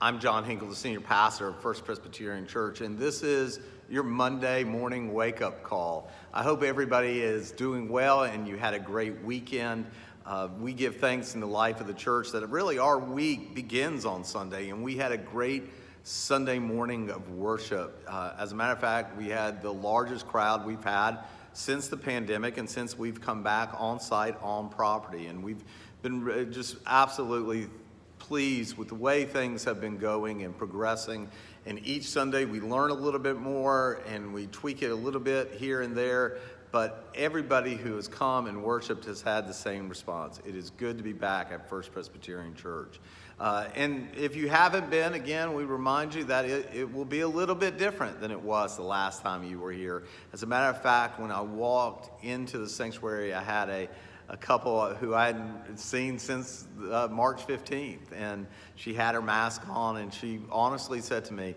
I'm John Hinkle, the senior pastor of First Presbyterian Church, and this is your Monday morning wake-up call. I hope everybody is doing well and you had a great weekend. We give thanks in the life of the church that really our week begins on Sunday, and we had a great Sunday morning of worship. As a matter of fact, we had the largest crowd we've had since the pandemic and since we've come back on site, on property, and we've been just absolutely pleased with the way things have been going and progressing. And each Sunday we learn a little bit more and we tweak it a little bit here and there, but everybody who has come and worshiped has had the same response. It is good to be back at First Presbyterian Church. And if you haven't been, again, we remind you that it will be a little bit different than it was the last time you were here. As a matter of fact, when I walked into the sanctuary, I had a couple who I hadn't seen since March 15th, and she had her mask on, and she honestly said to me,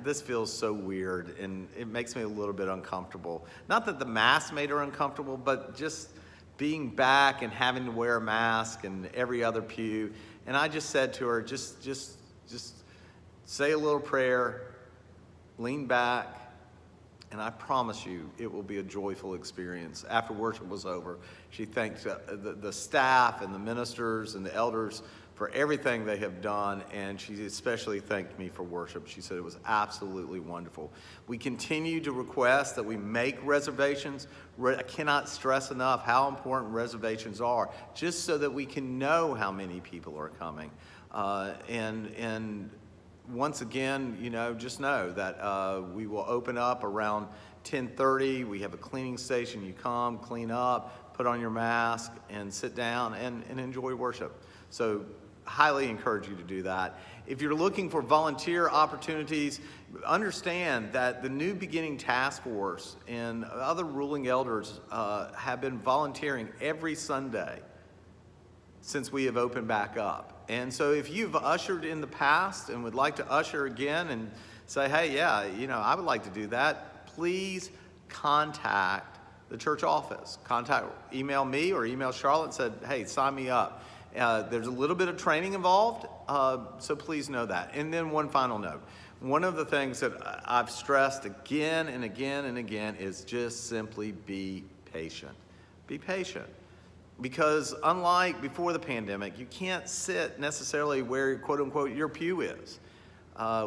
this feels so weird, and it makes me a little bit uncomfortable. Not that the mask made her uncomfortable, but just being back and having to wear a mask and every other pew. And I just said to her, just say a little prayer, lean back, and I promise you, it will be a joyful experience. After worship was over, she thanked the staff and the ministers and the elders for everything they have done, and she especially thanked me for worship. She said it was absolutely wonderful. We continue to request that we make reservations. I cannot stress enough how important reservations are, just so that we can know how many people are coming. And once again, just know that we will open up around 10:30. We have a cleaning station. You come, clean up, put on your mask, and sit down and enjoy worship. So highly encourage you to do that. If you're looking for volunteer opportunities, understand that the New Beginning Task Force and other ruling elders have been volunteering every Sunday since we have opened back up. And so if you've ushered in the past and would like to usher again and say, hey, yeah, I would like to do that, please contact the church office. Email me or email Charlotte and said, hey, sign me up. There's a little bit of training involved, so please know that. And then one final note. One of the things that I've stressed again and again and again is just simply be patient. Be patient. Because unlike before the pandemic, you can't sit necessarily where, quote unquote, your pew is.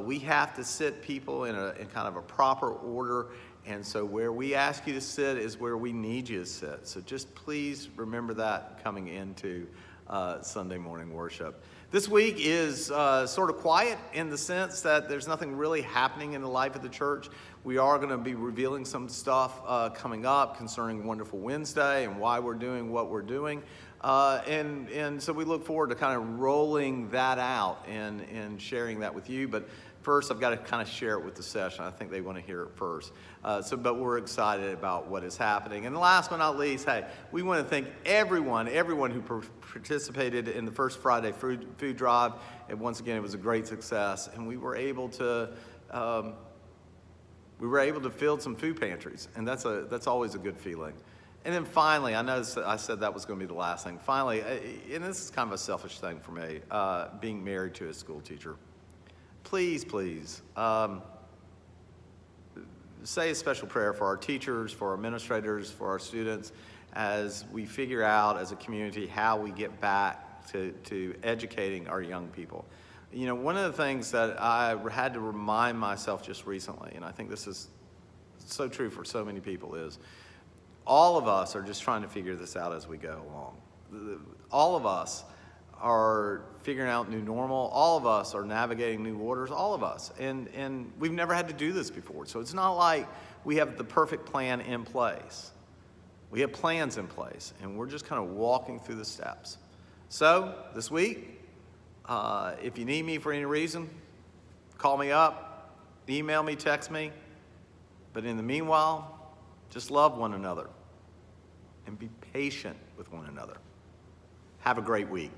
We have to sit people in kind of a proper order. And so where we ask you to sit is where we need you to sit. So just please remember that coming into Sunday morning worship. This week is sort of quiet in the sense that there's nothing really happening in the life of the church. We are going to be revealing some stuff coming up concerning Wonderful Wednesday and why we're doing what we're doing. And so we look forward to kind of rolling that out and sharing that with you. But first, I've got to kind of share it with the session. I think they want to hear it first. But we're excited about what is happening. And last but not least, hey, we want to thank everyone who participated in the first Friday food drive. And once again, it was a great success. And we were able to fill some food pantries, and that's always a good feeling. And then finally, I know I said that was going to be the last thing. Finally, and this is kind of a selfish thing for me, being married to a school teacher. Please, say a special prayer for our teachers, for our administrators, for our students, as we figure out as a community how we get back to educating our young people. One of the things that I had to remind myself just recently, and I think this is so true for so many people, is all of us are just trying to figure this out as we go along. All of us are figuring out new normal. All of us are navigating new waters, all of us. And we've never had to do this before. So it's not like we have the perfect plan in place. We have plans in place, and we're just kind of walking through the steps. So this week, if you need me for any reason, call me up, email me, text me. But in the meanwhile, just love one another and be patient with one another. Have a great week.